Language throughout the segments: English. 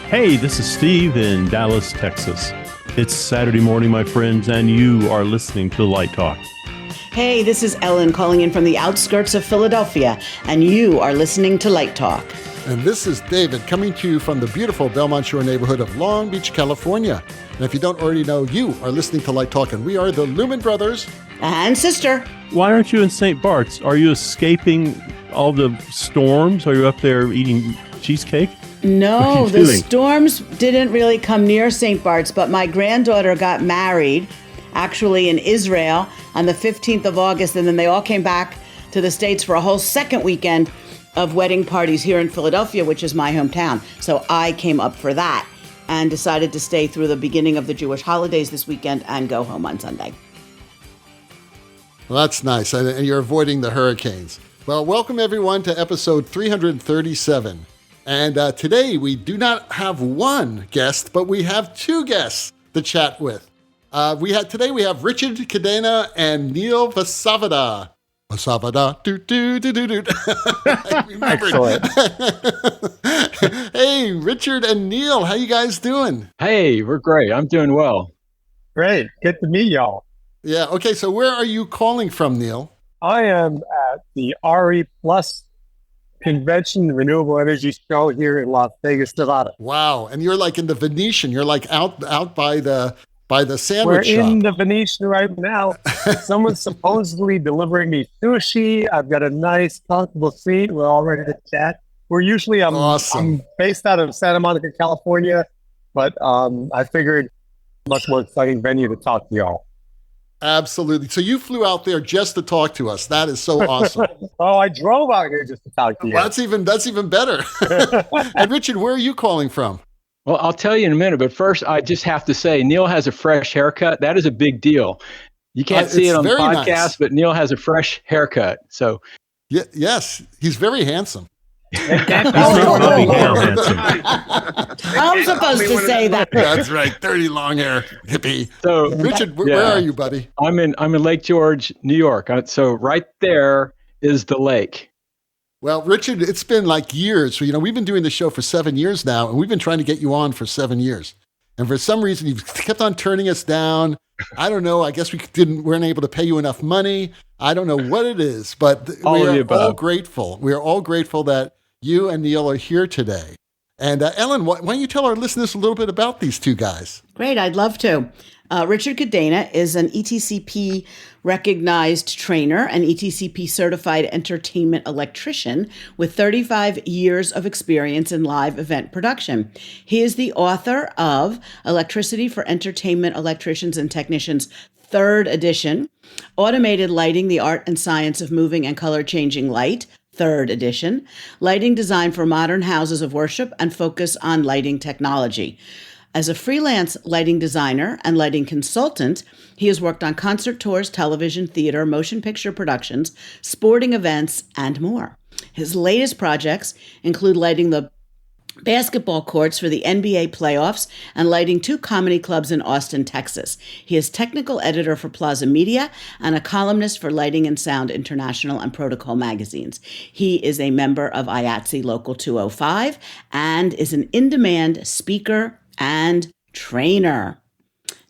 Hey, this is Steve in Dallas, Texas. It's Saturday morning, my friends, and you are listening to Light Talk. Hey, this is Ellen calling in from the outskirts of Philadelphia, and you are listening to Light Talk. And this is David coming to you from the beautiful Belmont Shore neighborhood of Long Beach, California. And if you don't already know, you are listening to Light Talk, and we are the Lumen Brothers. And sister. Why aren't you in St. Bart's? Are you escaping all the storms? Are you up there eating cheesecake? No, the storms didn't really come near St. Bart's, but my granddaughter got married actually in Israel on the 15th of August, and then they all came back to the States for a whole second weekend of wedding parties here in Philadelphia, which is my hometown. So I came up for that and decided to stay through the beginning of the Jewish holidays this weekend and go home on Sunday. Well, that's nice, and you're avoiding the hurricanes. Well, welcome everyone to episode 337. And today we do not have one guest, but we have two guests to chat with. Today we have Richard Cadena and Neel Vasavada. Vasavada, do. Excellent. Hey, Richard and Neel, how you guys doing? Hey, we're great. I'm doing well. Great. Good to meet y'all. Yeah, okay, so where are you calling from, Neel? I am at the RE Plus Convention Renewable Energy Show here in Las Vegas, Nevada. Wow, and you're like in the Venetian. You're like out by the sandwich We're shop. in the Venetian right now. Someone's supposedly delivering me sushi. I've got a nice, comfortable seat. We're all ready to chat. We're usually Awesome. I'm based out of Santa Monica, California, but I figured much more exciting venue to talk to y'all. Absolutely. So you flew out there just to talk to us. That is so awesome. Oh, I drove out here just to talk to you. Well, that's even better. And Richard, where are you calling from? Well, I'll tell you in a minute, but first I just have to say, Neel has a fresh haircut. That is a big deal. You can't see it on the podcast, nice. But Neel has a fresh haircut. So, yes, he's very handsome. I'm supposed to say that. That's right. Dirty long hair, hippie. So Richard, where are you, buddy? I'm in Lake George, New York. So right there is the lake. Well, Richard, it's been like years. We've been doing the show for 7 years now, and we've been trying to get you on for 7 years. And for some reason, you've kept on turning us down. I don't know. I guess we weren't able to pay you enough money. I don't know what it is, but we are all grateful. We are all grateful that you and Neel are here today. And Ellen, why don't you tell our listeners a little bit about these two guys? Great, I'd love to. Richard Cadena is an ETCP recognized trainer and ETCP certified entertainment electrician with 35 years of experience in live event production. He is the author of Electricity for Entertainment Electricians and Technicians, 3rd edition, Automated Lighting, the Art and Science of Moving and Color Changing Light, 3rd edition, Lighting Design for Modern Houses of Worship and Focus on Lighting Technology. As a freelance lighting designer and lighting consultant, he has worked on concert tours, television, theater, motion picture productions, sporting events, and more. His latest projects include lighting the basketball courts for the NBA playoffs and lighting 2 comedy clubs in Austin, Texas. He is technical editor for Plaza Media and a columnist for Lighting and Sound International and Protocol magazines. He is a member of IATSE Local 205 and is an in-demand speaker and trainer.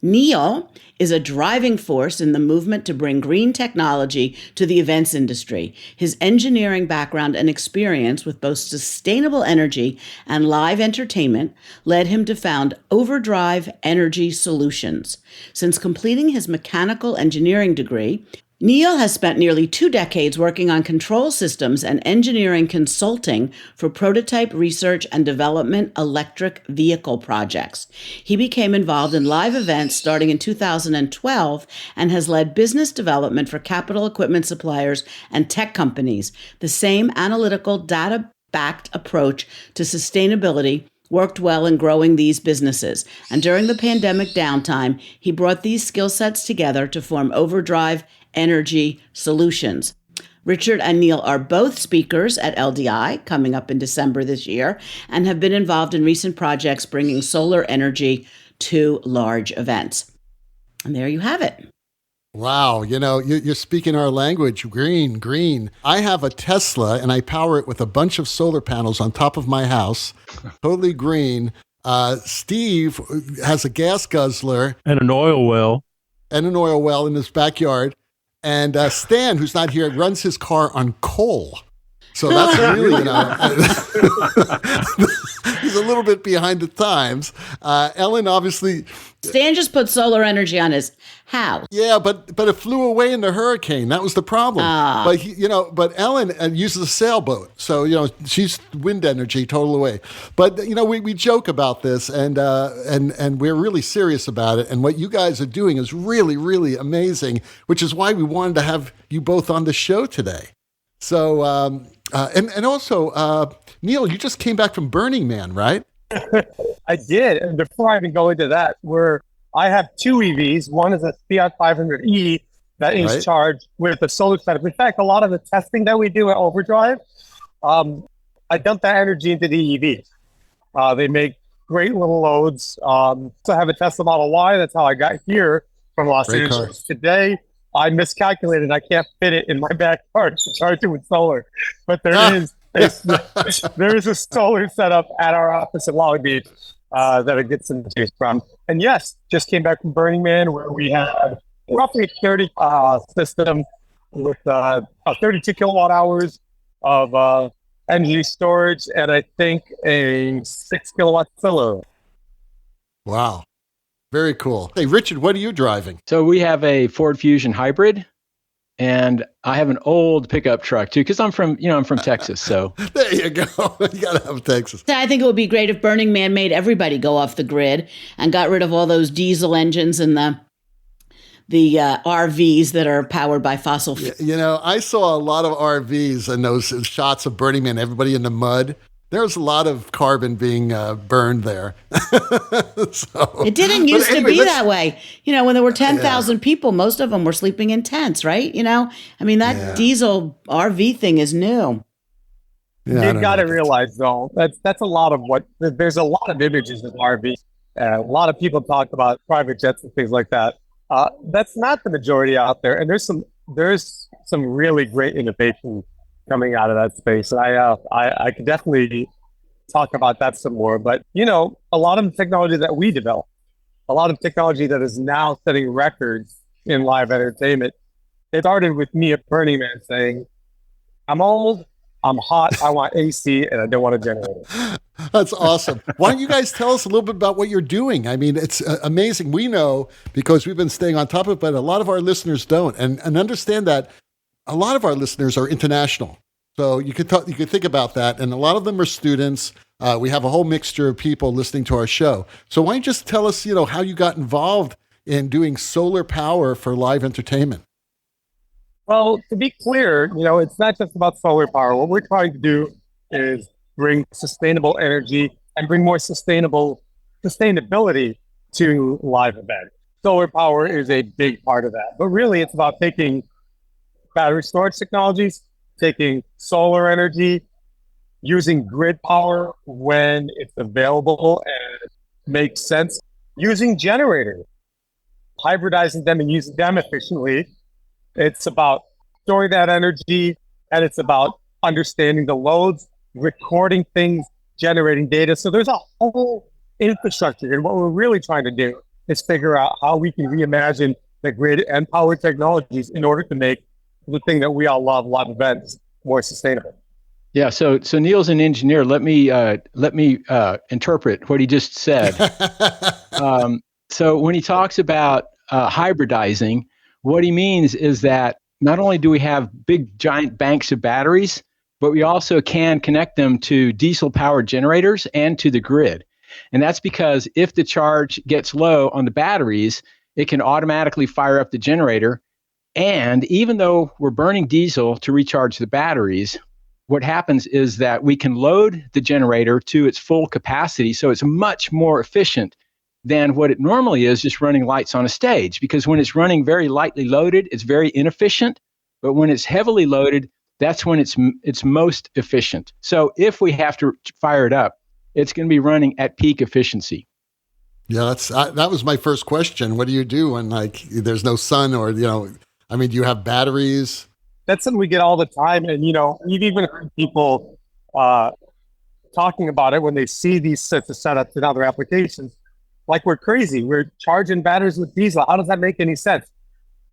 Neel is a driving force in the movement to bring green technology to the events industry. His engineering background and experience with both sustainable energy and live entertainment led him to found Overdrive Energy Solutions. Since completing his mechanical engineering degree, Neel has spent nearly 2 decades working on control systems and engineering consulting for prototype research and development electric vehicle projects. He became involved in live events starting in 2012 and has led business development for capital equipment suppliers and tech companies. The same analytical, data-backed approach to sustainability worked well in growing these businesses. And during the pandemic downtime, he brought these skill sets together to form Overdrive Energy Solutions. Richard and Neel are both speakers at LDI coming up in December this year and have been involved in recent projects bringing solar energy to large events. And there you have it. Wow, you're speaking our language, green. I have a Tesla and I power it with a bunch of solar panels on top of my house, totally green. Steve has a gas guzzler And an oil well. and an oil well in his backyard. And Stan, who's not here, runs his car on coal. So that's really, he's a little bit behind the times. Ellen, obviously, Stan just put solar energy on his house. yeah, but it flew away in the hurricane. That was the problem. But Ellen uses a sailboat, so she's wind energy total away. But we joke about this, and we're really serious about it. And what you guys are doing is really, really amazing, which is why we wanted to have you both on the show today. So, and also, Neel, you just came back from Burning Man, right? I did. And before I even go into that, I have two EVs. One is a Fiat 500e that is charged with a solar setup. In fact, a lot of the testing that we do at Overdrive, I dump that energy into the EVs. They make great little loads. So I have a Tesla Model Y. That's how I got here from Los Angeles. Today, I miscalculated. I can't fit it in my backyard to charge it with solar. But there is a solar setup at our office in Long Beach that it gets some juice from. And yes, just came back from Burning Man, where we had roughly a 30 system with 32 kilowatt hours of energy storage, and I think a 6 kilowatt solar. Wow. Very cool. Hey, Richard, what are you driving? So we have a Ford Fusion hybrid, and I have an old pickup truck too, because I'm from Texas. So There you go. You got to have Texas. I think it would be great if Burning Man made everybody go off the grid and got rid of all those diesel engines and the RVs that are powered by fossil fuels. I saw a lot of RVs and those shots of Burning Man, everybody in the mud. There's a lot of carbon being burned there. It didn't used to be that way. When there were 10,000 people, most of them were sleeping in tents, right? That diesel RV thing is new. You got to realize, though, that's a lot of there's a lot of images of RV. A lot of people talk about private jets and things like that. That's not the majority out there. And there's some really great innovation coming out of that space. And I could definitely talk about that some more. But, a lot of the technology that we develop, a lot of technology that is now setting records in live entertainment, it started with me at Burning Man saying, I'm old, I'm hot, I want AC, and I don't want a generator. That's awesome. Why don't you guys tell us a little bit about what you're doing? I mean, it's amazing. We know because we've been staying on top of it, but a lot of our listeners don't. And understand that a lot of our listeners are international. So you could think about that. And a lot of them are students. We have a whole mixture of people listening to our show. So why don't you just tell us, how you got involved in doing solar power for live entertainment? Well, to be clear, it's not just about solar power. What we're trying to do is bring sustainable energy and bring more sustainability to live events. Solar power is a big part of that. But really, it's about taking battery storage technologies, taking solar energy, using grid power when it's available and makes sense, using generators, hybridizing them and using them efficiently. It's about storing that energy, and it's about understanding the loads, recording things, generating data. So there's a whole infrastructure. And what we're really trying to do is figure out how we can reimagine the grid and power technologies in order to make the thing that we all love, live events, more sustainable. Yeah. So Neel's an engineer. Let me interpret what he just said. So when he talks about hybridizing, what he means is that not only do we have big giant banks of batteries, but we also can connect them to diesel powered generators and to the grid. And that's because if the charge gets low on the batteries, it can automatically fire up the generator. And even though we're burning diesel to recharge the batteries, what happens is that we can load the generator to its full capacity. So it's much more efficient than what it normally is, just running lights on a stage. Because when it's running very lightly loaded, it's very inefficient. But when it's heavily loaded, that's when it's most efficient. So if we have to fire it up, it's going to be running at peak efficiency. Yeah, that was my first question. What do you do when there's no sun or, do you have talk That's something we get all the time. And, you've even heard people talk talking about it when they see these sorts of setups in other applications, like we're crazy. We're charging batteries with diesel. How does that make any sense?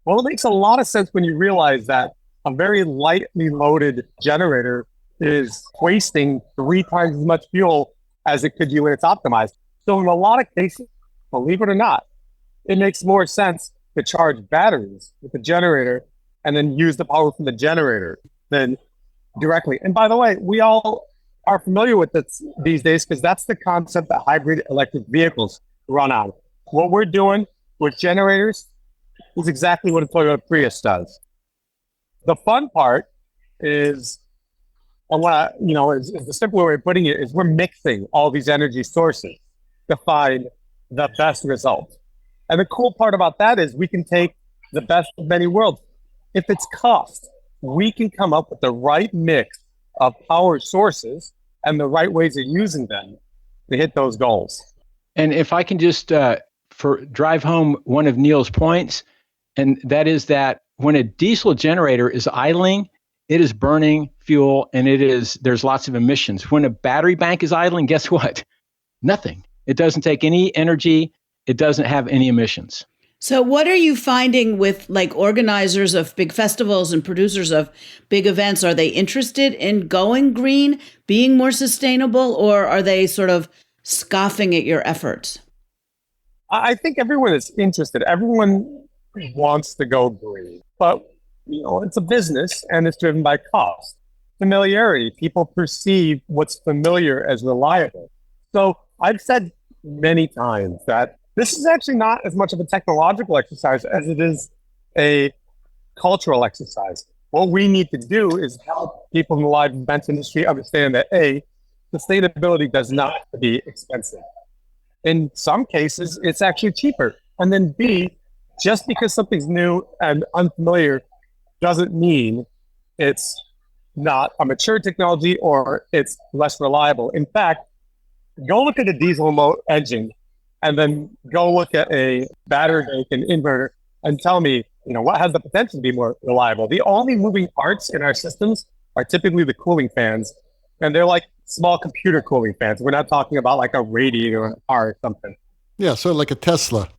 Well, it makes a lot of sense when you realize that a very lightly loaded generator is wasting 3 times as much fuel as it could do when it's optimized. So in a lot of cases, believe it or not, it makes more sense to charge batteries with the generator and then use the power from the generator than directly. And by the way, we all are familiar with this these days because that's the concept that hybrid electric vehicles run on. What we're doing with generators is exactly what a Toyota Prius does. The fun part is, is the simpler way of putting it is we're mixing all these energy sources to find the best result. And the cool part about that is we can take the best of many worlds. If it's cost, we can come up with the right mix of power sources and the right ways of using them to hit those goals. And if I can just drive home one of Neel's points, and that is that when a diesel generator is idling, it is burning fuel and there's lots of emissions. When a battery bank is idling, guess what? Nothing. It doesn't take any energy. It doesn't have any emissions. So what are you finding with like organizers of big festivals and producers of big events? Are they interested in going green, being more sustainable, or are they sort of scoffing at your efforts? I think everyone is interested. Everyone wants to go green, but it's a business and it's driven by cost. Familiarity. People perceive what's familiar as reliable. So I've said many times that this is actually not as much of a technological exercise as it is a cultural exercise. What we need to do is help people in the live events industry understand that A, sustainability does not have to be expensive. In some cases, it's actually cheaper. And then B, just because something's new and unfamiliar doesn't mean it's not a mature technology or it's less reliable. In fact, go look at a diesel engine and then go look at a battery bank and inverter and tell me, what has the potential to be more reliable. The only moving parts in our systems are typically the cooling fans, and they're like small computer cooling fans. We're not talking about like a radiator or a car or something. Yeah, sort of like a Tesla.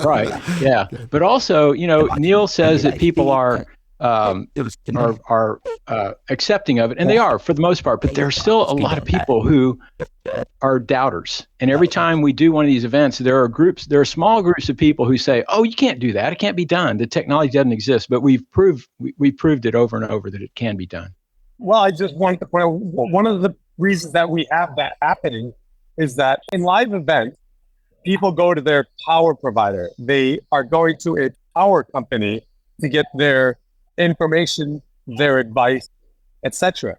Right. Yeah. But also, Neel says that people are accepting of it, and they are for the most part, but there are still a lot of people who are doubters. And every time we do one of these events, there are small groups of people who say, oh, you can't do that. It can't be done. The technology doesn't exist, but we've proved it over and over that it can be done. Well, I just want to point out one of the reasons that we have that happening is that in live events, people go to their power provider. They are going to a power company to get their information, their advice, etc.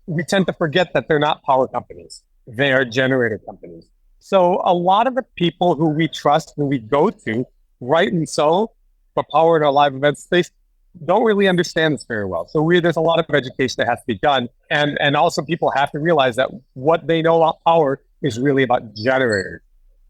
We tend to forget that they're not power companies. They are generator companies. So a lot of the people who we trust, who we go to, rightly so, for power in our live events, they don't really understand this very well. So there's a lot of education that has to be done. And also people have to realize that what they know about power is really about generators.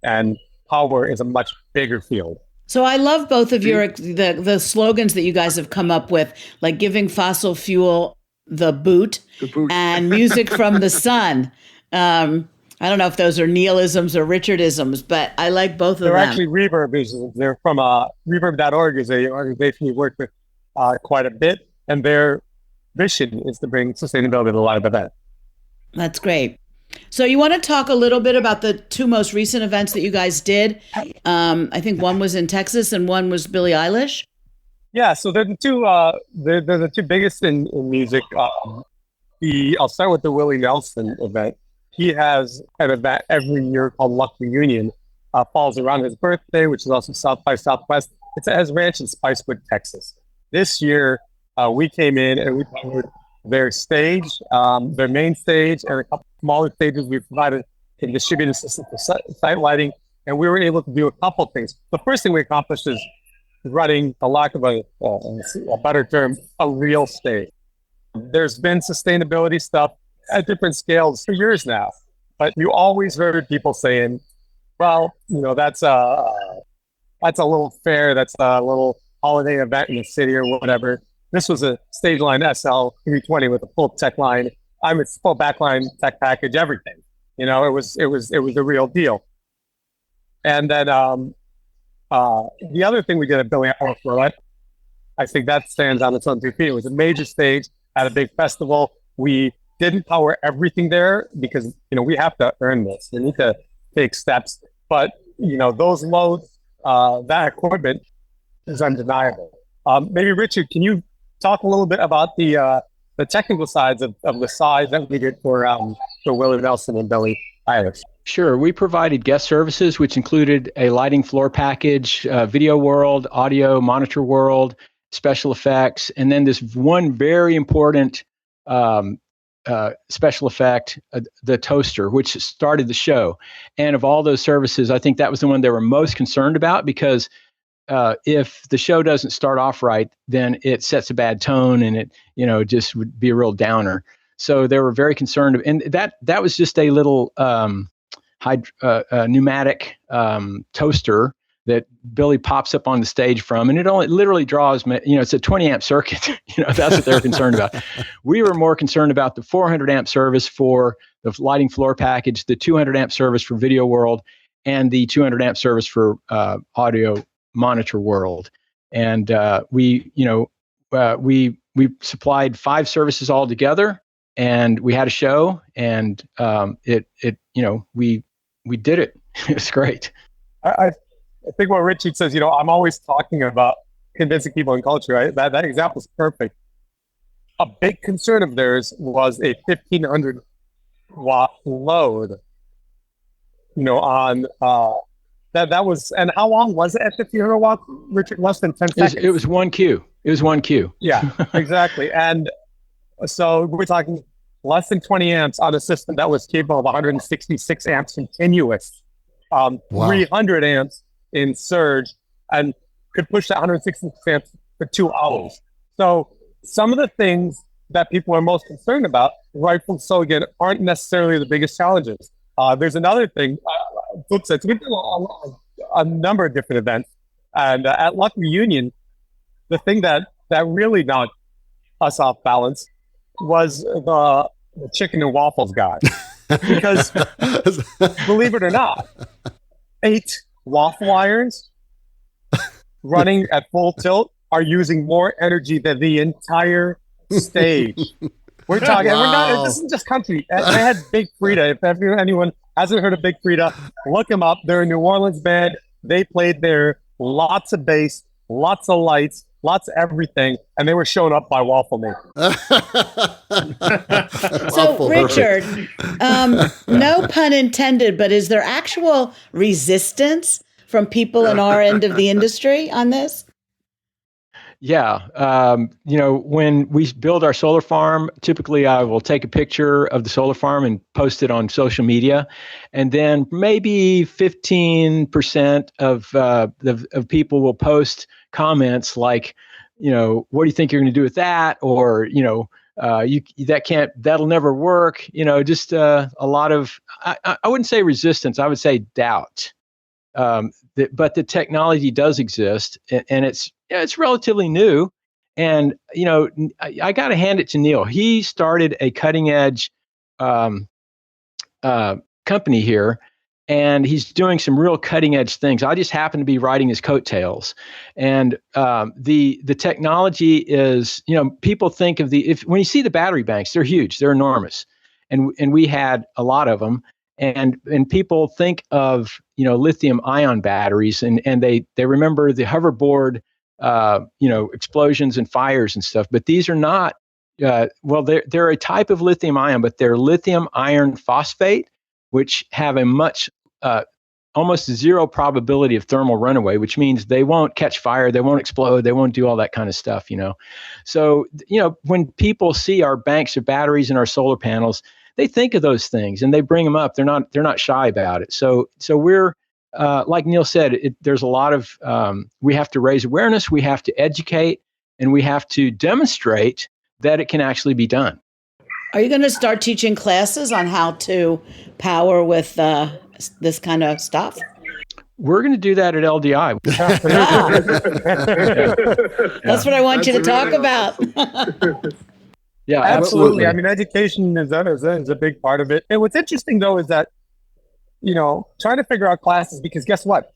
And power is a much bigger field. So I love both of the slogans that you guys have come up with, like giving fossil fuel the boot and music from the sun. I don't know if those are Neelisms or Richardisms, but I like both of them. They're actually reverbisms. They're from reverb.org is an organization we work with quite a bit, and their mission is to bring sustainability to the live event. That's great. So you want to talk a little bit about the two most recent events that you guys did? I think one was in Texas and one was Billie Eilish. Yeah, so they're the two. They're the two biggest in music. I'll start with the Willie Nelson event. He has an event every year called Luck Reunion. Falls around his birthday, which is also South by Southwest. It's at his ranch in Spicewood, Texas. This year, we came in and we covered their stage, their main stage, and a couple smaller stages. We provided a distributed system for site lighting, and we were able to do a couple things. The first thing we accomplished is running, for lack of a better term, a real stage. There's been sustainability stuff at different scales for years now, but you always heard people saying, well, that's a little fair, that's a little holiday event in the city or whatever. This was a Stageline SL 320 with a full tech line, I'm its full backline tech package, everything. You know, it was a real deal. And then the other thing we did at Billie Eilish, I think that stands on its own 2 feet. It was a major stage at a big festival. We didn't power everything there because, you know, we have to earn this. We need to take steps. But, you know, those loads, that equipment is undeniable. Maybe Richard, can you talk a little bit about the technical sides of the size that we did for Willie Nelson and Billie Eilish? Sure. We provided guest services, which included a lighting floor package, video world, audio monitor world, special effects, and then this one very important special effect, the toaster, which started the show. And of all those services, I think that was the one they were most concerned about, because if the show doesn't start off right, then it sets a bad tone, and it, you know, just would be a real downer. So they were very concerned. And that was just a little pneumatic toaster that Billy pops up on the stage from, and it only literally draws, you know, it's a 20 amp circuit. You know, that's what they're concerned about. We were more concerned about the 400 amp service for the lighting floor package, the 200 amp service for video world, and the 200 amp service for audio monitor world. And we supplied 5 services all together, and we had a show, and we did it. It's great. I think what Richard says, you know, I'm always talking about convincing people in culture, right? That example is perfect. A big concern of theirs was a 1,500 watt load, you know, on that was, and how long was it at 1,500 watts, Richard? Less than 10 seconds. It was 1 Q. It was 1 Q. Yeah, exactly. And so we're talking less than 20 amps on a system that was capable of 166 amps continuous, 300 amps in surge, and could push that 166 amps for 2 hours. So some of the things that people are most concerned about, rightfully so again, aren't necessarily the biggest challenges. There's another thing, flip side. So we did a number of different events, and at Luck Reunion, the thing that really knocked us off balance was the Chicken and Waffles Guy. Because believe it or not, 8 waffle irons running at full tilt are using more energy than the entire stage. We're talking, we're not, this isn't just country. I had Big Frida. If anyone hasn't heard of Big Frida, look them up. They're a New Orleans band. They played there, lots of bass, lots of lights, lots of everything, and they were shown up by Waffle Maker. So, Richard, no pun intended, but is there actual resistance from people in our end of the industry on this? Yeah. You know, when we build our solar farm, typically I will take a picture of the solar farm and post it on social media. And then maybe 15% of people will post comments like, you know, what do you think you're going to do with that? Or, you know, that'll never work. You know, just a lot of, I wouldn't say resistance, I would say doubt. But the technology does exist, and it's relatively new. And, you know, I got to hand it to Neel. He started a cutting edge company here, and he's doing some real cutting edge things. I just happen to be riding his coattails. And the technology is, you know, people think of when you see the battery banks, they're huge, they're enormous. And we had a lot of them. And people think of, you know, lithium ion batteries, and they remember the hoverboard, you know, explosions and fires and stuff. But these are not, they're a type of lithium ion, but they're lithium iron phosphate, which have a much, almost zero probability of thermal runaway, which means they won't catch fire, they won't explode, they won't do all that kind of stuff, you know. So, you know, when people see our banks of batteries and our solar panels, they think of those things and they bring them up. They're not shy about it. So we're, like Neel said, there's a lot of, we have to raise awareness, we have to educate, and we have to demonstrate that it can actually be done. Are you going to start teaching classes on how to power with this kind of stuff? We're going to do that at LDI. That's what I want you to talk about. Yeah, Absolutely. absolutely. I mean, education is a big part of it. And what's interesting though is that, trying to figure out classes, because guess what?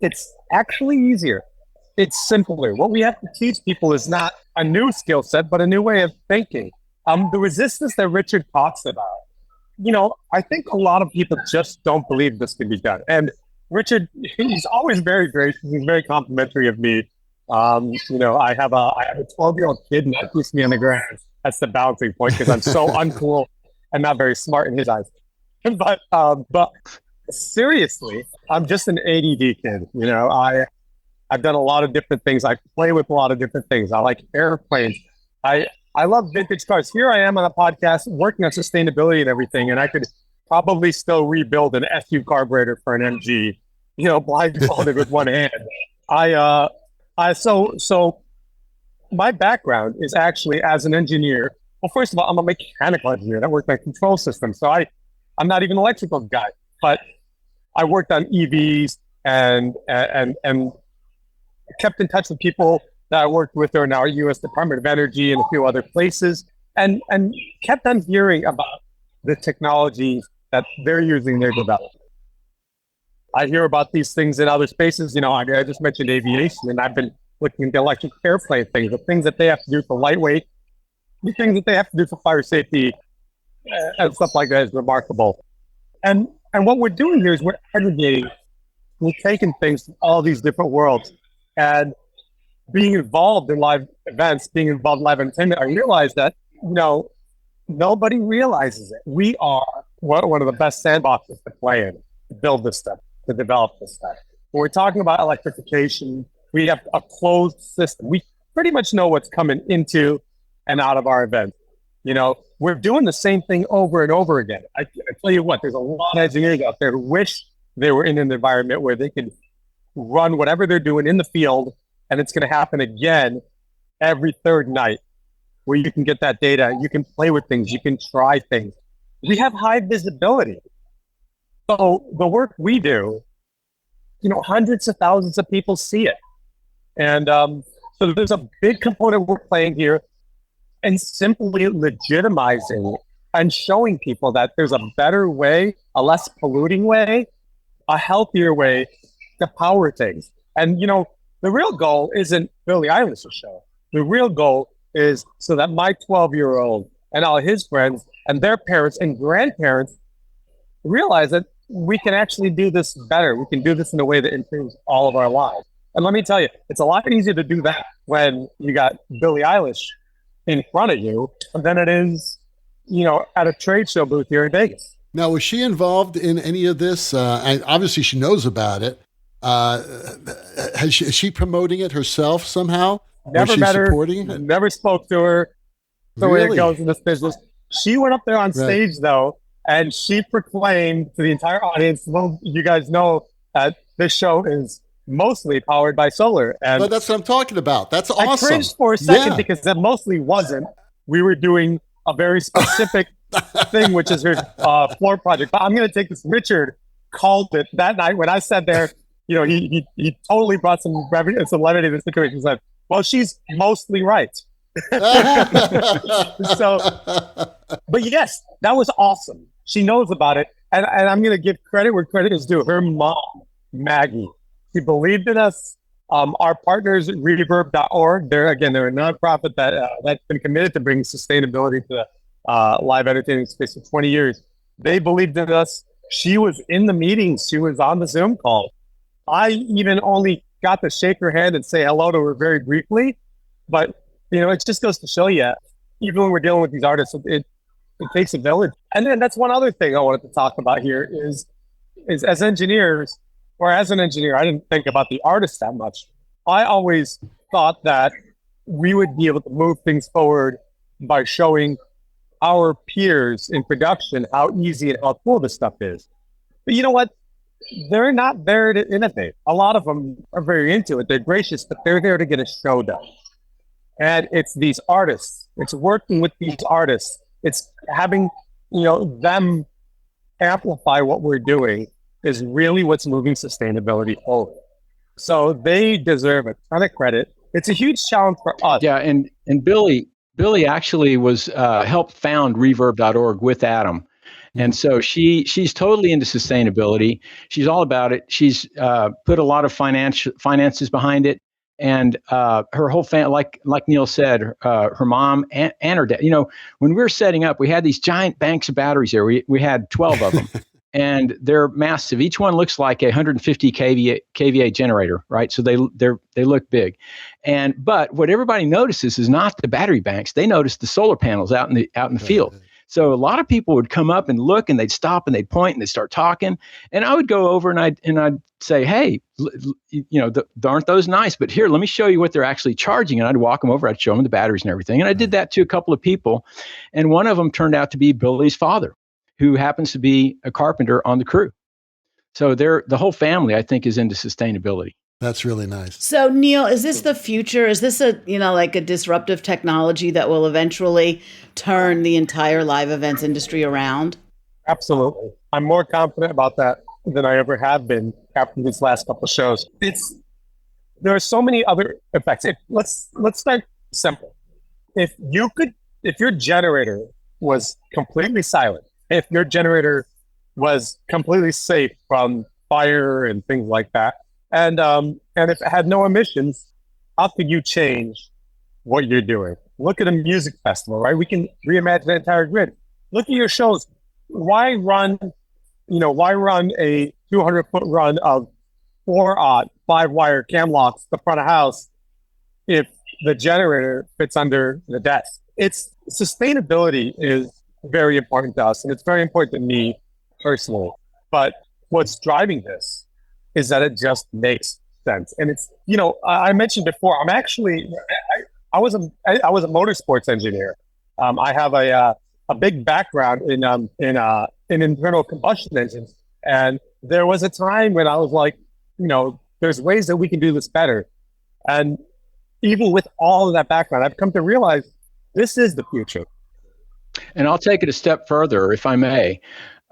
It's actually easier. It's simpler. What we have to teach people is not a new skill set, but a new way of thinking. The resistance that Richard talks about, I think a lot of people just don't believe this can be done. And Richard, he's always very gracious. He's very complimentary of me. I have a 12-year-old kid, and that keeps me on the ground. That's the balancing point because I'm so uncool and not very smart in his eyes. But seriously, I'm just an ADD kid. I've done a lot of different things. I play with a lot of different things. I like airplanes. I love vintage cars. Here I am on a podcast working on sustainability and everything, and I could probably still rebuild an SU carburetor for an MG, blindfolded with one hand. So my background is actually as an engineer. Well, first of all, I'm a mechanical engineer. I work on control systems. So I'm not even an electrical guy, but I worked on EVs and kept in touch with people that I worked with are now U.S. Department of Energy and a few other places, and kept on hearing about the technologies that they're using in their development. I hear about these things in other spaces. I just mentioned aviation, and I've been looking at electric airplane things, the things that they have to do for lightweight, the things that they have to do for fire safety, and stuff like that is remarkable. And what we're doing here is we're aggregating, we're taking things from all these different worlds, and being involved in live events, being involved in live entertainment, I realized that, nobody realizes it. We are one of the best sandboxes to play in, to build this stuff, to develop this stuff. When we're talking about electrification, we have a closed system. We pretty much know what's coming into and out of our event. We're doing the same thing over and over again. I tell you what, there's a lot of engineers out there who wish they were in an environment where they could run whatever they're doing in the field, and it's going to happen again every third night, where you can get that data, you can play with things, you can try things. We have high visibility. So the work we do, hundreds of thousands of people see it. And so there's a big component we're playing here, and simply legitimizing and showing people that there's a better way, a less polluting way, a healthier way to power things. And, the real goal isn't Billie Eilish's show. The real goal is so that my 12-year-old and all his friends and their parents and grandparents realize that we can actually do this better. We can do this in a way that improves all of our lives. And let me tell you, it's a lot easier to do that when you got Billie Eilish in front of you than it is, at a trade show booth here in Vegas. Now, was she involved in any of this? And obviously she knows about it. Is she promoting it herself somehow? Never met her, never spoke to her. The way it goes in this business. She went up there on stage, though, and she proclaimed to the entire audience, well, you guys know that this show is mostly powered by solar. And but that's what I'm talking about. That's awesome. I cringed for a second because that mostly wasn't. We were doing a very specific thing, which is her floor project. But I'm going to take this. Richard called it that night when I said there, he totally brought some levity to the situation. He said, well, she's mostly right. So, but yes, that was awesome. She knows about it. And I'm going to give credit where credit is due. Her mom, Maggie, she believed in us. Our partners at reverb.org, they're a nonprofit that's been committed to bringing sustainability to the live entertainment space for 20 years. They believed in us. She was in the meetings. She was on the Zoom call. I even only got to shake her hand and say hello to her very briefly. But, it just goes to show you, even when we're dealing with these artists, it takes a village. And then that's one other thing I wanted to talk about here is as engineers, or as an engineer, I didn't think about the artist that much. I always thought that we would be able to move things forward by showing our peers in production how easy and how cool this stuff is. But you know what? They're not there to innovate. A lot of them are very into it. They're gracious, but they're there to get a show done. And it's these artists. It's working with these artists. It's having, them amplify what we're doing is really what's moving sustainability forward. So they deserve a ton of credit. It's a huge challenge for us. Yeah, and Billy, Billie actually was helped found reverb.org with Adam. And so she's totally into sustainability. She's all about it. She's put a lot of finances behind it. And her whole family, like Neel said, her mom and her dad, when we were setting up, we had these giant banks of batteries there. We had 12 of them. And they're massive. Each one looks like a 150 kVA generator, right? So they look big. But what everybody notices is not the battery banks. They notice the solar panels out in the field. So a lot of people would come up and look, and they'd stop and they'd point and they'd start talking. And I would go over and I'd say, hey, aren't those nice? But here, let me show you what they're actually charging. And I'd walk them over. I'd show them the batteries and everything. And I did that to a couple of people. And one of them turned out to be Billie's father, who happens to be a carpenter on the crew. So the whole family, I think, is into sustainability. That's really nice. So, Neel, is this the future? Is this a disruptive technology that will eventually turn the entire live events industry around? Absolutely. I'm more confident about that than I ever have been after these last couple of shows. There are so many other effects. Let's start simple. If your generator was completely silent, if your generator was completely safe from fire and things like that, and if it had no emissions, how could you change what you're doing? Look at a music festival, right? We can reimagine the entire grid. Look at your shows. Why run a 200-foot run of 4-aught 5-wire cam locks the front of house if the generator fits under the desk? Sustainability is very important to us, and it's very important to me personally. But what's driving this is that it just makes sense. And it's, I mentioned before, I was a motorsports engineer. I have a big background in internal combustion engines. And there was a time when I was like, there's ways that we can do this better. And even with all of that background, I've come to realize this is the future. And I'll take it a step further, if I may.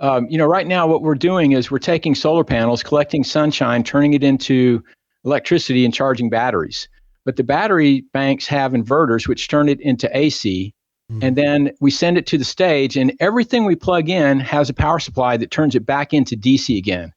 Right now what we're doing is we're taking solar panels, collecting sunshine, turning it into electricity and charging batteries. But the battery banks have inverters, which turn it into AC. And then we send it to the stage, and everything we plug in has a power supply that turns it back into DC again.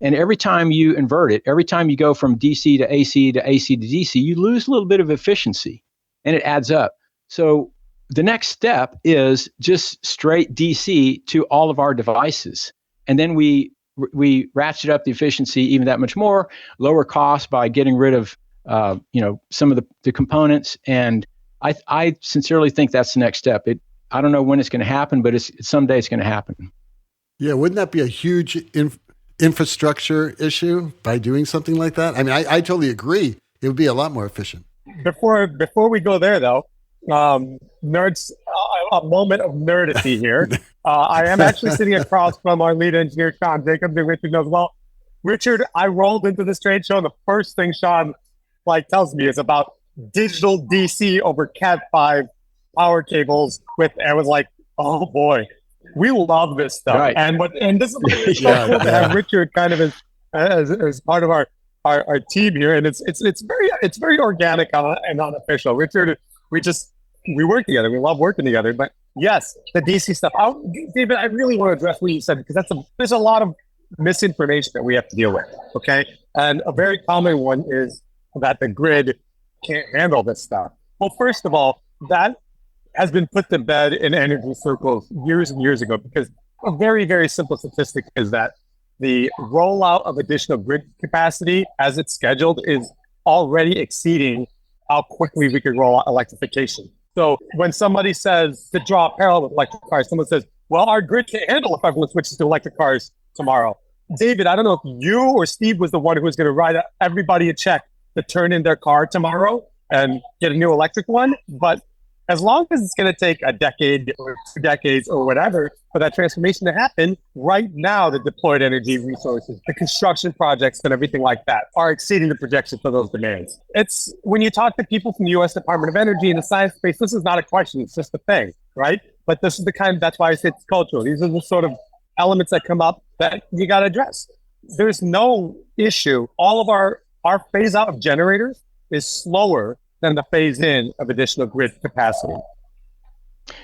And every time you invert it, every time you go from DC to AC to AC to DC, you lose a little bit of efficiency, and it adds up. So the next step is just straight DC to all of our devices. And then we ratchet up the efficiency even that much more, lower cost by getting rid of some of the components. And I sincerely think that's the next step. I don't know when it's going to happen, but someday it's going to happen. Yeah, wouldn't that be a huge infrastructure issue by doing something like that? I mean, I totally agree. It would be a lot more efficient. Before we go there, though, nerds, a moment of nerdity here. I am actually sitting across from our lead engineer, Sean Jacobs, and Richard knows well. Richard, I rolled into this trade show, and the first thing Sean tells me is about digital DC over Cat5 power cables. I was like, oh boy, we love this stuff. Right. And this is so cool to have Richard kind of as part of our team here, and it's very organic and unofficial. Richard, we work together. We love working together. But yes, the DC stuff. David, I really want to address what you said, because there's a lot of misinformation that we have to deal with. Okay, and a very common one is that the grid can't handle this stuff. Well, first of all, that has been put to bed in energy circles years and years ago, because a very, very simple statistic is that the rollout of additional grid capacity as it's scheduled is already exceeding how quickly we could roll out electrification. So when somebody says to draw a parallel with electric cars, someone says, well, our grid can't handle if everyone switches to electric cars tomorrow. David, I don't know if you or Steve was the one who was going to write everybody a check to turn in their car tomorrow and get a new electric one. But as long as it's going to take a decade or 2 decades or whatever for that transformation to happen, right now the deployed energy resources, the construction projects and everything like that are exceeding the projections for those demands. It's when you talk to people from the U.S. Department of Energy and the science space, this is not a question, it's just a thing, right? But this is that's why I say it's cultural. These are the sort of elements that come up that you got to address. There's no issue. All of our phase out of generators is slower than the phase in of additional grid capacity.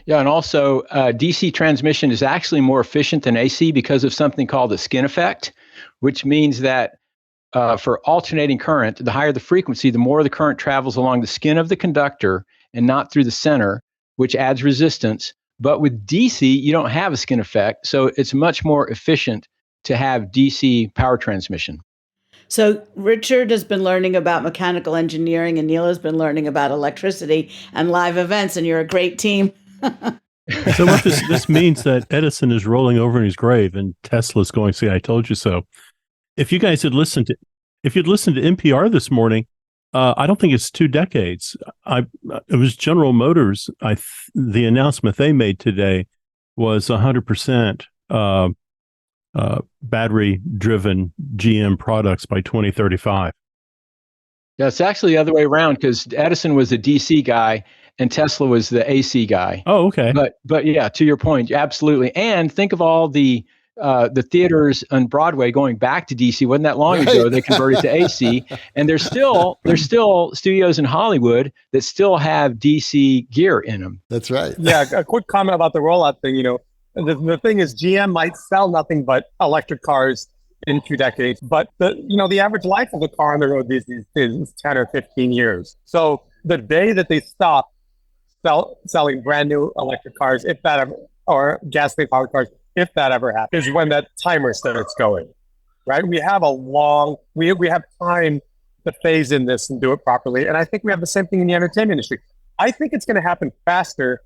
Yeah, and also DC transmission is actually more efficient than AC because of something called the skin effect, which means that for alternating current, the higher the frequency, the more the current travels along the skin of the conductor and not through the center, which adds resistance. But with DC, you don't have a skin effect, so it's much more efficient to have DC power transmission. So Richard has been learning about mechanical engineering and Neel has been learning about electricity and live events, and you're a great team. So what this means that Edison is rolling over in his grave and Tesla's going to say, "I told you so." If you guys had listened to, if you'd listened to NPR this morning, I don't think it's 2 decades. It was General Motors. The announcement they made today was 100% battery-driven GM products by 2035. Yeah, it's actually the other way around because Edison was the DC guy and Tesla was the AC guy. Oh, okay. But yeah, to your point, absolutely. And think of all the theaters on Broadway going back to DC. Wasn't that long ago they converted to AC, and there's still studios in Hollywood that still have DC gear in them. That's right. Yeah, a quick comment about the rollout thing. The thing is, GM might sell nothing but electric cars in 2 decades, but the average life of a car on the road these days is 10 or 15 years. So the day that they stop selling brand new electric cars, if that ever, or gas-powered cars, if that ever happens, is when that timer starts going, right? We have we have time to phase in this and do it properly. And I think we have the same thing in the entertainment industry. I think it's going to happen faster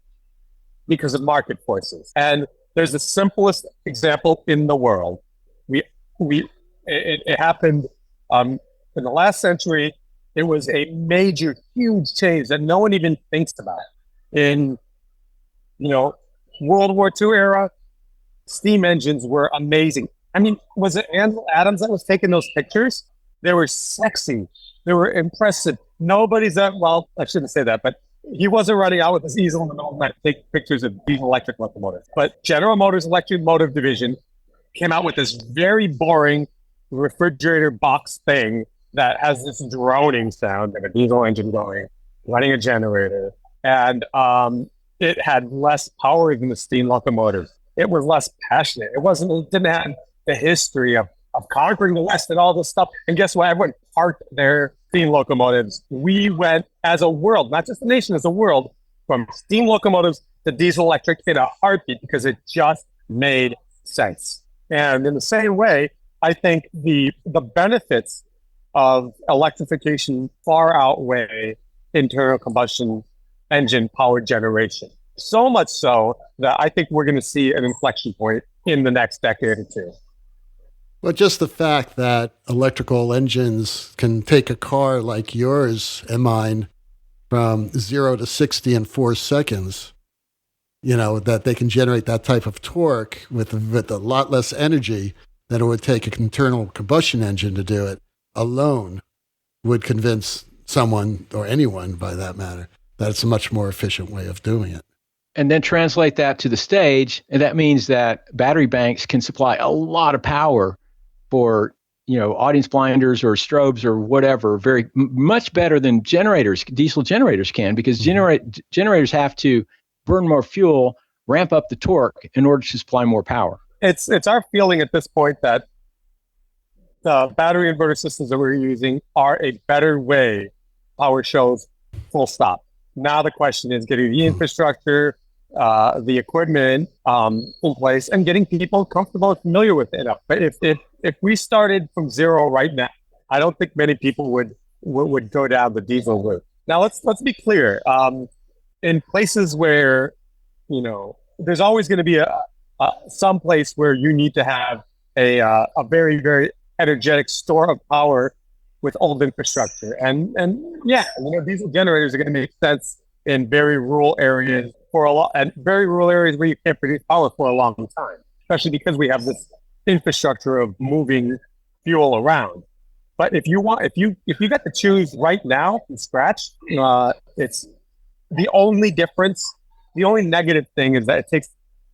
because of market forces. And there's the simplest example in the world. It happened in the last century. It was a major, huge change that no one even thinks about. In World War II era, steam engines were amazing. I mean, was it Ansel Adams that was taking those pictures? They were sexy. They were impressive. I shouldn't say that, but he wasn't running out with his easel in the middle of the night to take pictures of these electric locomotives. But General Motors Electric Motive Division came out with this very boring refrigerator box thing that has this droning sound of a diesel engine going, running a generator. And it had less power than the steam locomotive. It was less passionate. It didn't have the history of conquering the West and all this stuff. And guess what? Everyone parked their steam locomotives. We went as a world, not just a nation, as a world, from steam locomotives to diesel electric in a heartbeat because it just made sense. And in the same way, I think the benefits of electrification far outweigh internal combustion engine power generation. So much so that I think we're going to see an inflection point in the next decade or two. Well, just the fact that electrical engines can take a car like yours and mine from 0 to 60 in 4 seconds, that they can generate that type of torque with a lot less energy than it would take an internal combustion engine to do it alone would convince someone, or anyone by that matter, that it's a much more efficient way of doing it. And then translate that to the stage, and that means that battery banks can supply a lot of power for audience blinders or strobes or whatever, much better than diesel generators can, because generators have to burn more fuel, ramp up the torque in order to supply more power. It's our feeling at this point that the battery inverter systems that we're using are a better way power shows, full stop. Now the question is getting the infrastructure, the equipment in place, and getting people comfortable and familiar with it. But if we started from zero right now, I don't think many people would go down the diesel route. Now let's be clear. In places where there's always going to be some place where you need to have a very, very energetic store of power with old infrastructure, and diesel generators are going to make sense in very rural areas very rural areas where you can't produce power for a long time, especially because we have this infrastructure of moving fuel around. But if you got to choose right now from scratch, it's the only difference. The only negative thing is that it takes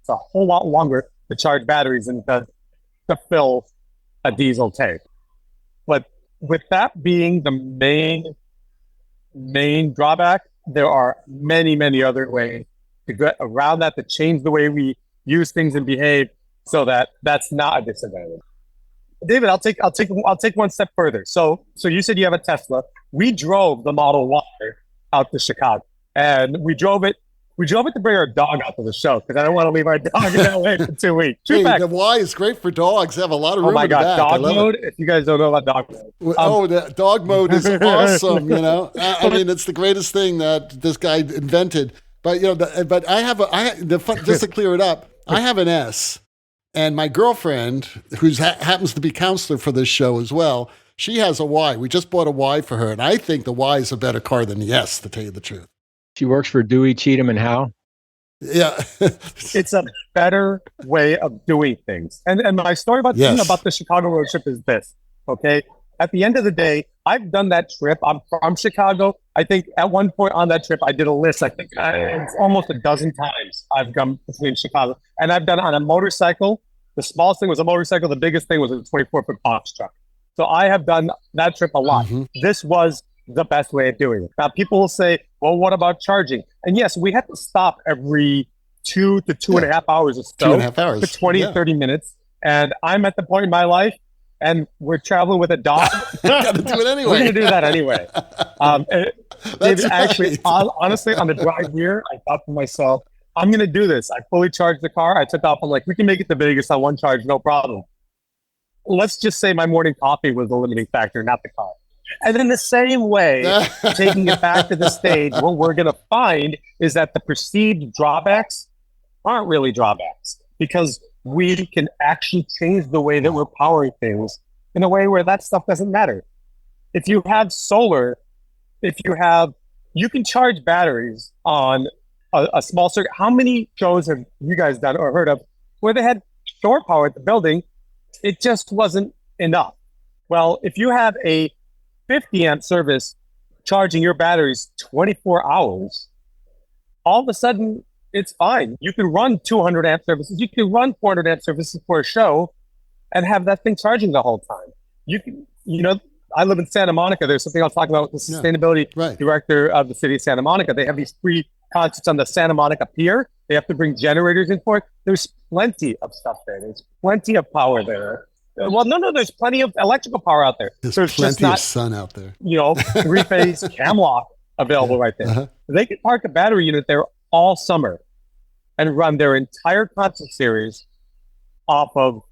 a whole lot longer to charge batteries than it does to fill a diesel tank. But with that being the main drawback, there are many, many other ways to get around that, to change the way we use things and behave, so that that's not a disadvantage. David, I'll take one step further. So you said you have a Tesla. We drove the Model Y out to Chicago, and we drove it to bring our dog out to the show because I don't want to leave our dog in LA for 2 weeks. Hey, the Y is great for dogs. They have a lot of room. Oh my in the God, back. dog mode! If you guys don't know about dog mode, the dog mode is awesome. You know, I mean, it's the greatest thing that this guy invented. But you know, but just to clear it up, I have an S, and my girlfriend, who happens to be counselor for this show as well, she has a Y. We just bought a Y for her, and I think the Y is a better car than the S, to tell you the truth. She works for Dewey, Cheatham, and Howe. Yeah. It's a better way of doing things. And my story about the Chicago road trip is this, okay? At the end of the day, I've done that trip. I'm from Chicago. I think at one point on that trip, I did a list. I think it's almost a dozen times I've gone between Chicago. And I've done it on a motorcycle. The smallest thing was a motorcycle. The biggest thing was a 24-foot box truck. So I have done that trip a lot. Mm-hmm. This was the best way of doing it. Now, people will say, well, what about charging? And yes, we had to stop every 2 to 2.5 hours or so. 2.5 hours. For 20, 30 minutes. And I'm at the point in my life, and we're traveling with a dog. Got to do it anyway. We're going to do that anyway. David, actually, honestly, on the drive here, I thought to myself, I'm going to do this. I fully charged the car. I took off. I'm like, we can make it to Vegas on one charge, no problem. Let's just say my morning coffee was the limiting factor, not the car. And in the same way, taking it back to the stage, what we're going to find is that the perceived drawbacks aren't really drawbacks, because we can actually change the way that we're powering things in a way where that stuff doesn't matter. If you have solar, you can charge batteries on a small circuit. How many shows have you guys done or heard of where they had shore power at the building? It just wasn't enough. Well, if you have a 50 amp service charging your batteries 24 hours, all of a sudden it's fine. You can run 200 amp services. You can run 400 amp services for a show and have that thing charging the whole time. You can, I live in Santa Monica. There's something I'll talk about with the sustainability director of the city of Santa Monica. They have these free concerts on the Santa Monica Pier. They have to bring generators in for it. There's plenty of stuff there. There's plenty of power there. Well, no, there's plenty of electrical power out there. There's plenty just not, of sun out there. 3-phase cam lock available right there. Uh-huh. They can park a battery unit there all summer and run their entire concert series off of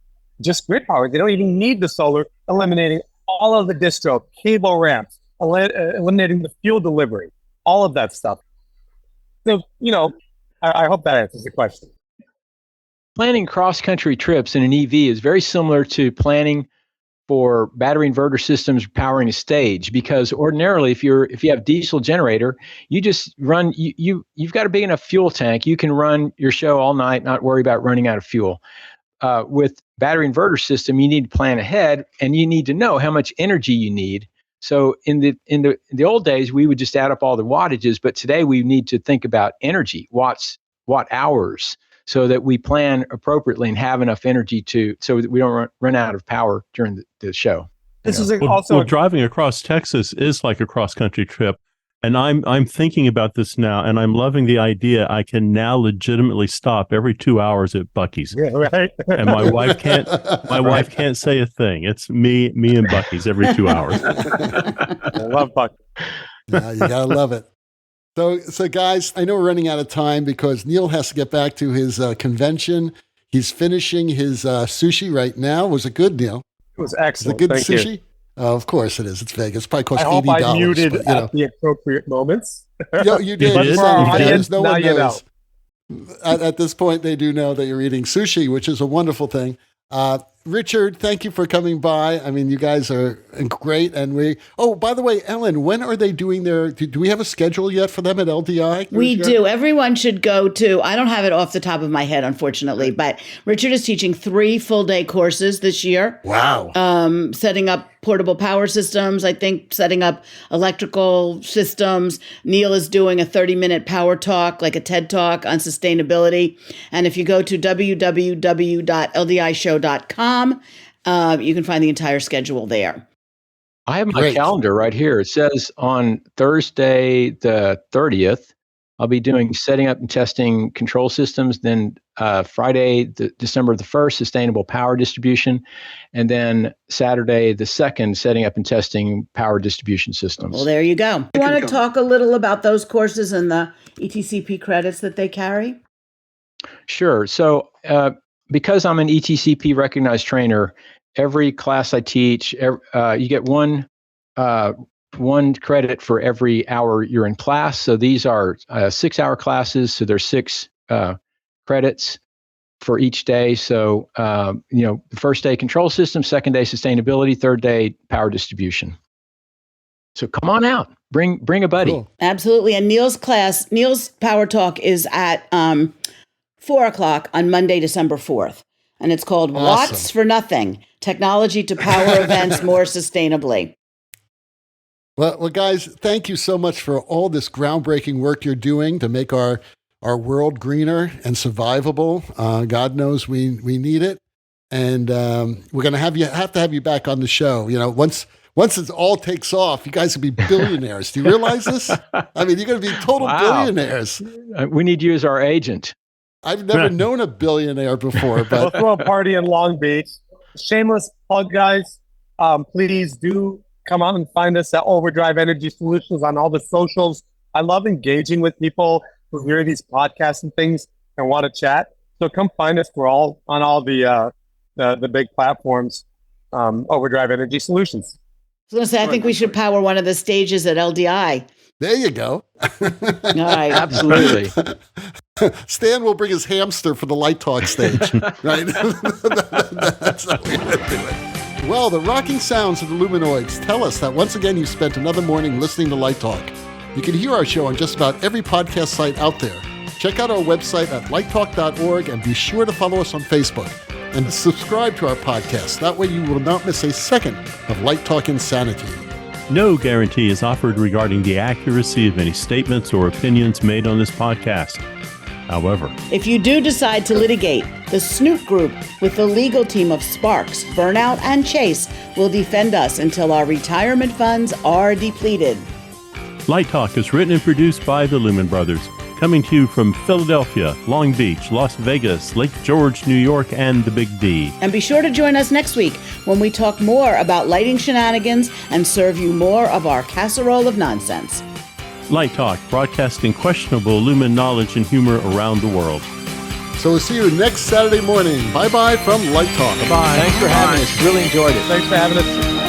just grid power. They don't even need the solar, eliminating all of the distro, cable ramps, eliminating the fuel delivery, all of that stuff. So, I hope that answers the question. Planning cross-country trips in an EV is very similar to planning for battery inverter systems powering a stage, because ordinarily, if you have diesel generator, you just run. You've got a big enough fuel tank. You can run your show all night, not worry about running out of fuel. With battery inverter system, you need to plan ahead, and you need to know how much energy you need. So in the old days, we would just add up all the wattages, but today we need to think about energy, watt hours, so that we plan appropriately and have enough energy so that we don't run out of power during the show. This is also driving across Texas is like a cross-country trip, and I'm thinking about this now, and I'm loving the idea. I can now legitimately stop every 2 hours at Buc-ee's, and my wife can't say a thing. It's me and Buc-ee's every 2 hours. I love Buc-ee. Yeah, you gotta love it. So guys, I know we're running out of time because Neel has to get back to his convention. He's finishing his sushi right now. Was it good, Neel? It was excellent. Was it good Thank sushi? You. Of course it is. It's Vegas. It probably costs $80. I hope I muted at the appropriate moments. Yo, you did. But for our audience, no one knows. You know. At this point, they do know that you're eating sushi, which is a wonderful thing. Richard, thank you for coming by. I mean, you guys are great. And by the way, Ellen, when are they doing do we have a schedule yet for them at LDI? We do. Everyone should go to, I don't have it off the top of my head, unfortunately, but Richard is teaching 3 full-day courses this year. Wow. Setting up portable power systems, I think setting up electrical systems. Neel is doing a 30-minute power talk, like a TED talk on sustainability. And if you go to www.ldishow.com, you can find the entire schedule there. I have my calendar right here. It says on Thursday the 30th, I'll be doing setting up and testing control systems. Then Friday, December the 1st, sustainable power distribution. And then Saturday the 2nd, setting up and testing power distribution systems. Well, there you go. You want to talk a little about those courses and the ETCP credits that they carry? Sure. So because I'm an ETCP recognized trainer, every class I teach, you get one credit for every hour you're in class. So these are 6-hour classes. So there's 6 credits for each day. So, the first day control system, second day sustainability, third day power distribution. So come on out, bring a buddy. Cool. Absolutely. And Neel's Power Talk is at 4:00 on Monday, December 4th. And it's called Watts for Nothing, Technology to Power Events More Sustainably. Well, guys, thank you so much for all this groundbreaking work you're doing to make our world greener and survivable. God knows we need it, and we're going to have to have you back on the show. Once it all takes off, you guys will be billionaires. Do you realize this? I mean, you're going to be total billionaires. We need you as our agent. I've never known a billionaire before, but we'll throw a party in Long Beach. Shameless plug, guys. Please do come on and find us at Overdrive Energy Solutions on all the socials. I love engaging with people who hear these podcasts and things and want to chat. So come find us. We're all on all the big platforms. Overdrive Energy Solutions. I was going to say, I think we should power one of the stages at LDI. There you go. All right. Absolutely. Stan will bring his hamster for the Light Talk stage, right? That's how we're going to do it. Well, the rocking sounds of the Luminoids tell us that once again you spent another morning listening to Light Talk. You can hear our show on just about every podcast site out there. Check out our website at lighttalk.org and be sure to follow us on Facebook. And subscribe to our podcast. That way you will not miss a second of Light Talk insanity. No guarantee is offered regarding the accuracy of any statements or opinions made on this podcast. However, if you do decide to litigate, the Snoop Group with the legal team of Sparks, Burnout, and Chase will defend us until our retirement funds are depleted. Light Talk is written and produced by the Lumen Brothers, coming to you from Philadelphia, Long Beach, Las Vegas, Lake George, New York, and the Big D. And be sure to join us next week when we talk more about lighting shenanigans and serve you more of our casserole of nonsense. Light Talk, broadcasting questionable Lumen knowledge and humor around the world. So we'll see you next Saturday morning. Bye-bye from Light Talk. Bye. Thanks for having us. Really enjoyed it. Thanks for having us.